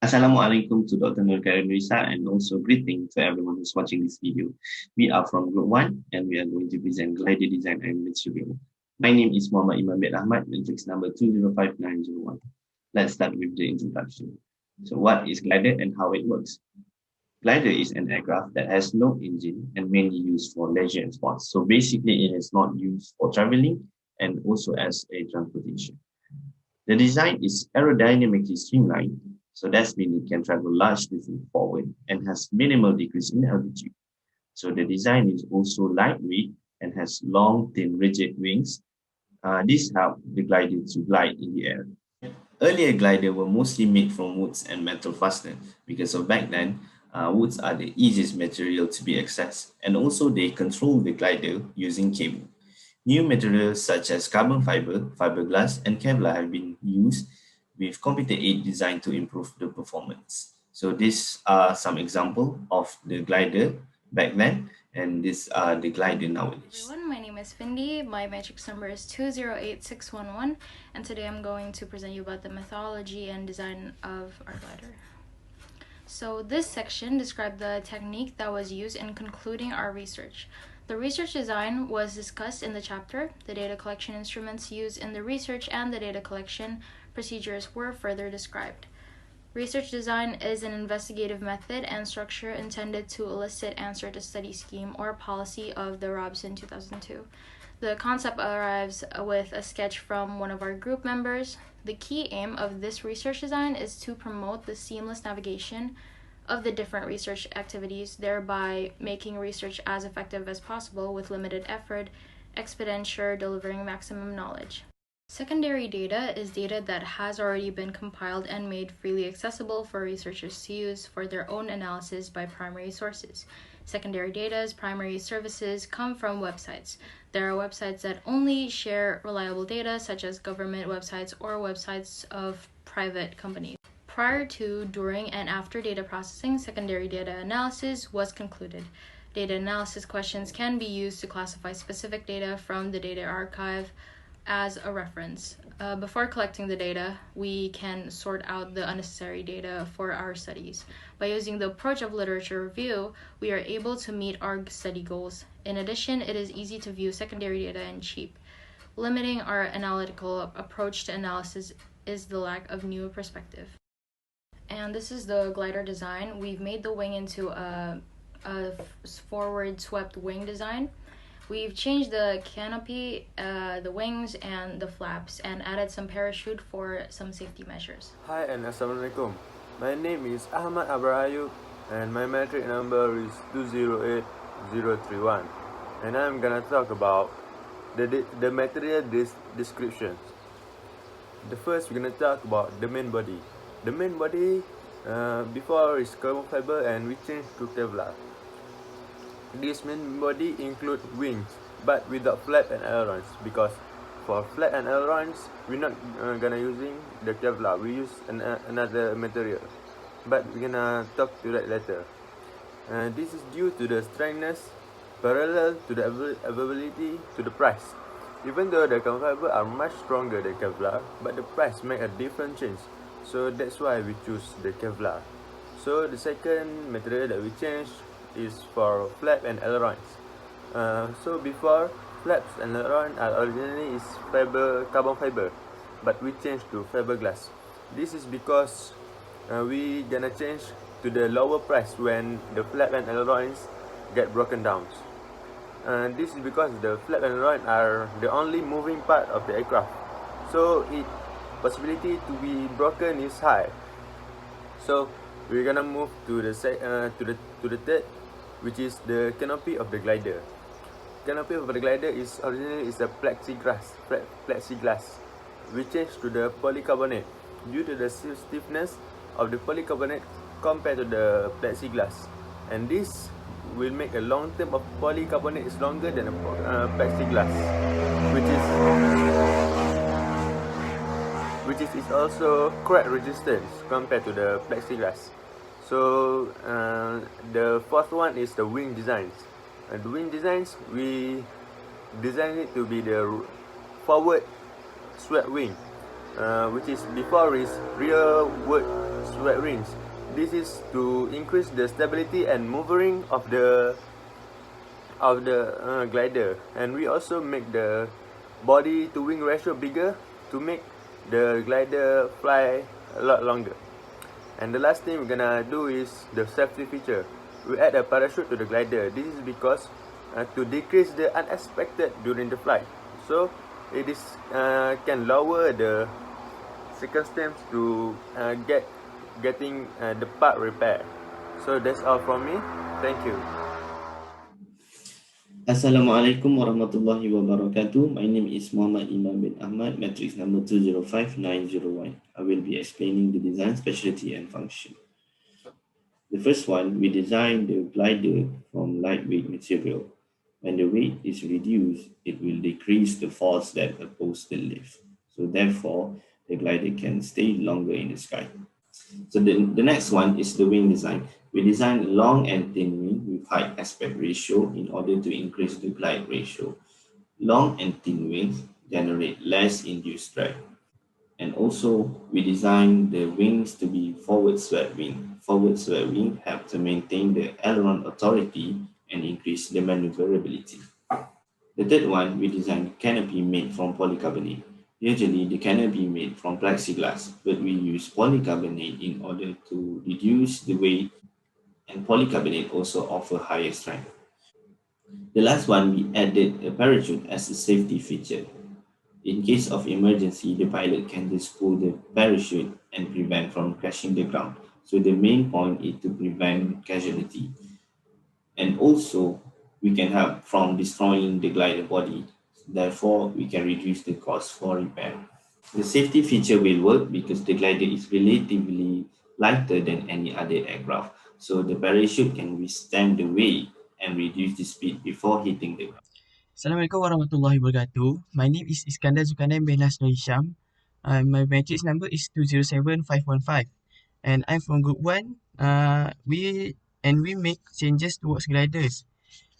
Assalamualaikum to Dr. Nur Risa and also greeting to everyone who's watching this video. We are from Group 1 and we are going to present glider design and material. My name is Muhammad Imam Bed Ahmad, matrix number 205901. Let's start with the introduction. So what is glider and how it works? Glider is an aircraft that has no engine and mainly used for leisure and sports. So basically it is not used for traveling and also as a transportation. The design is aerodynamically streamlined, so that means it can travel large distance forward and has minimal decrease in altitude. So the design is also lightweight and has long, thin, rigid wings. This helps the glider to glide in the air. Earlier gliders were mostly made from woods and metal fastener because of back then, woods are the easiest material to be accessed, and also they control the glider using cable. New materials such as carbon fiber, fiberglass, and Kevlar have been used with computer aid designed to improve the performance. So these are some example of the glider back then, and these are the glider nowadays. Everyone, my name is Findy. My matrix number is 208611, and today I'm going to present you about the methodology and design of our glider. So this section described the technique that was used in concluding our research. The research design was discussed in the chapter. The data collection instruments used in the research and the data collection procedures were further described. Research design is an investigative method and structure intended to elicit answer to study scheme or policy of the Robson 2002. The concept arrives with a sketch from one of our group members. The key aim of this research design is to promote the seamless navigation of the different research activities, thereby making research as effective as possible with limited effort, expenditure, delivering maximum knowledge. Secondary data is data that has already been compiled and made freely accessible for researchers to use for their own analysis by primary sources. Secondary data's primary services come from websites. There are websites that only share reliable data, such as government websites or websites of private companies. Prior to, during, and after data processing, secondary data analysis was concluded. Data analysis questions can be used to classify specific data from the data archive as a reference. Before collecting the data, we can sort out the unnecessary data for our studies. By using the approach of literature review, we are able to meet our study goals. In addition, it is easy to view secondary data and cheap. Limiting our analytical approach to analysis is the lack of new perspective. And this is the glider design. We've made the wing into a forward swept wing design. We've changed the canopy, the wings, and the flaps, and added some parachute for some safety measures. Hi and Assalamualaikum. My name is Ahmad Abrahayu and my matric number is 208031. And I'm gonna talk about the material descriptions. The first we're gonna talk about the main body. The main body before is carbon fiber and we changed to Kevlar. This main body include wings, but without flap and ailerons, because for flap and ailerons, we're not gonna using the Kevlar. We use another material, but we're gonna talk to that later. This is due to the strengthness parallel to the availability to the price. Even though the carbon fiber are much stronger than Kevlar, but the price make a different change. So that's why we choose the Kevlar. So the second material that we changed is for flap and ailerons. So before, flaps and aileron are originally is carbon fiber, but we changed to fiberglass. This is because we gonna change to the lower price when the flap and ailerons get broken down. This is because the flap and aileron are the only moving part of the aircraft, so it possibility to be broken is high. So we're gonna move to the third, which is the canopy of the glider. Canopy of the glider is originally is a plexiglass. We changed to the polycarbonate due to the stiffness of the polycarbonate compared to the plexiglass, and this will make a long term of polycarbonate is longer than a plexiglass, which is also crack resistant compared to the plexiglass. So the fourth one is the wing designs. And the wing designs, we designed it to be the forward swept wing. which is before is rear wood sweat rings. This is to increase the stability and maneuvering of the glider, and we also make the body to wing ratio bigger to make the glider fly a lot longer. And the last thing we're gonna do is the safety feature. We add a parachute to the glider. This is because to decrease the unexpected during the flight. So it is can lower the circumstance to getting the part repaired. So that's all from me. Thank you. Assalamualaikum warahmatullahi wabarakatuh. My name is Muhammad Imam bin Ahmad, matrix number 205901. I will be explaining the design, specialty, and function. The first one, we designed the glider from lightweight material. When the weight is reduced, it will decrease the force that opposes the lift. So therefore, the glider can stay longer in the sky. So the next one is the wing design. We designed long and thin wing with high aspect ratio in order to increase the glide ratio. Long and thin wings generate less induced drag. And also, we designed the wings to be forward swept wing. Forward swept wing help to maintain the aileron authority and increase the maneuverability. The third one, we designed canopy made from polycarbonate. Usually, the canopy made from plexiglass, but we use polycarbonate in order to reduce the weight, and polycarbonate also offer higher strength. The last one, we added a parachute as a safety feature. In case of emergency, the pilot can just pull the parachute and prevent from crashing the ground. So the main point is to prevent casualty. And also, we can help from destroying the glider body. Therefore, we can reduce the cost for repair. The safety feature will work because the glider is relatively lighter than any other aircraft. So the parachute can withstand the weight and reduce the speed before hitting the ground. Assalamualaikum warahmatullahi wabarakatuh. My name is Iskandar Zulkarnain bin Nasrul Hisham. My matrix number is 207515, and I'm from Group 1. We make changes towards gliders,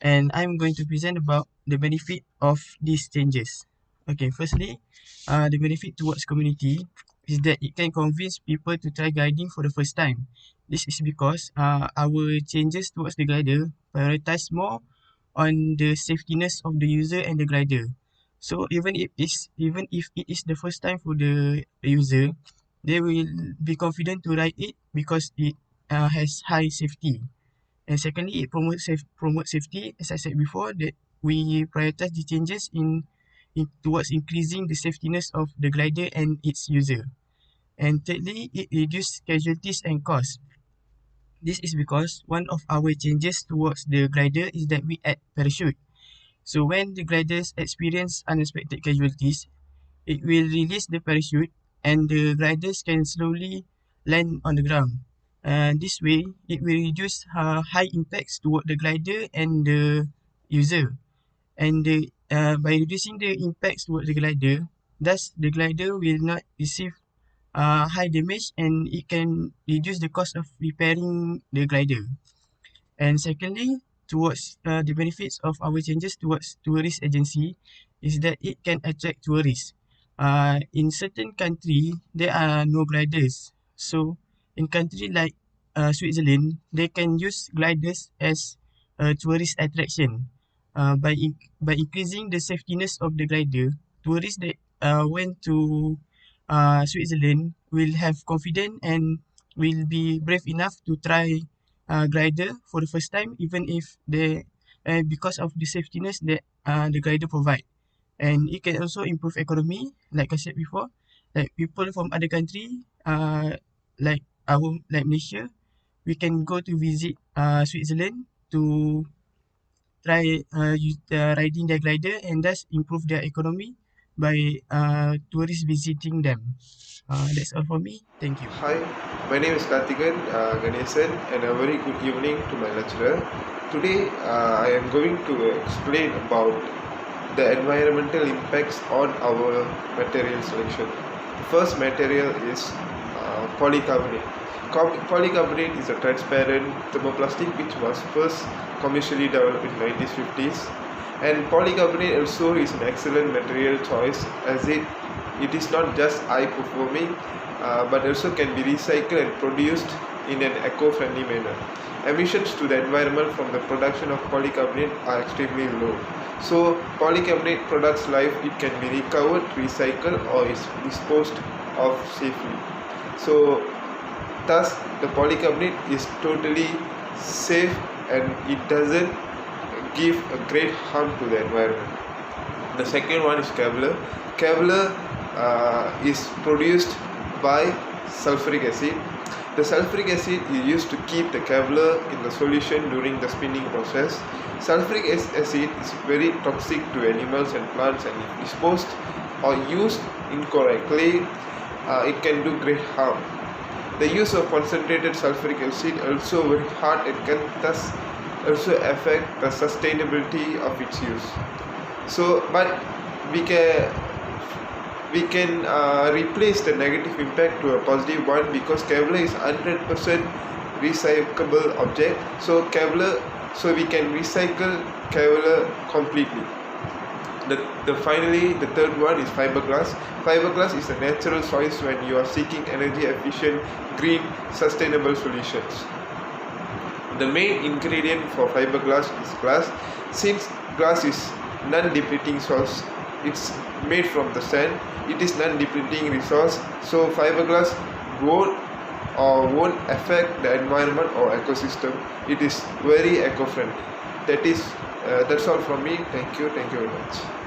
and I'm going to present about the benefit of these changes. Okay, firstly, the benefit towards community is that it can convince people to try gliding for the first time. This is because our changes towards the glider prioritize more on the safetiness of the user and the glider. So even if it is the first time for the user, they will be confident to ride it because it has high safety. And secondly, it promotes safety. As I said before, that we prioritize the changes in towards increasing the safetiness of the glider and its user. And thirdly, it reduces casualties and costs. This is because one of our changes towards the glider is that we add parachute. So when the gliders experience unexpected casualties, it will release the parachute and the gliders can slowly land on the ground. This way, it will reduce high impacts toward the glider and the user. And by reducing the impacts toward the glider, thus the glider will not receive high damage, and it can reduce the cost of repairing the glider. And secondly, towards the benefits of our changes towards tourist agency is that it can attract tourists. In certain country, there are no gliders. So in country like Switzerland, they can use gliders as a tourist attraction. By increasing the safetiness of the glider, tourists that went to Switzerland will have confidence and will be brave enough to try glider for the first time, even if they because of the safetiness that the glider provide. And it can also improve economy, like I said before, like people from other country, like Malaysia, we can go to visit Switzerland to try riding their glider and thus improve their economy by tourists visiting them. That's all for me. Thank you. Hi, my name is Karthigan Ganesan, and a very good evening to my lecturer. Today, I am going to explain about the environmental impacts on our material selection. The first material is polycarbonate. Polycarbonate is a transparent thermoplastic which was first commercially developed in 1950s, and polycarbonate also is an excellent material choice as it it is not just eye performing, but also can be recycled and produced in an eco-friendly manner. Emissions to the environment from the production of polycarbonate are extremely low. So polycarbonate products life, it can be recovered, recycled, or is disposed of safely. So thus the polycarbonate is totally safe and it doesn't give a great harm to the environment. The second one is Kevlar. Kevlar is produced by sulfuric acid. The sulfuric acid is used to keep the Kevlar in the solution during the spinning process. Sulfuric acid is very toxic to animals and plants, and if disposed or used incorrectly, it can do great harm. The use of concentrated sulfuric acid also very hard and can thus also affect the sustainability of its use. So, but we can replace the negative impact to a positive one, because Kevlar is 100% recyclable object. So we can recycle Kevlar completely. Finally, the third one is fiberglass. Fiberglass is a natural choice when you are seeking energy efficient, green, sustainable solutions. The main ingredient for fiberglass is glass. Since glass is non-depleting source, it's made from the sand, it is non-depleting resource, so fiberglass won't affect the environment or ecosystem. It is very eco-friendly. That's all from me. Thank you very much.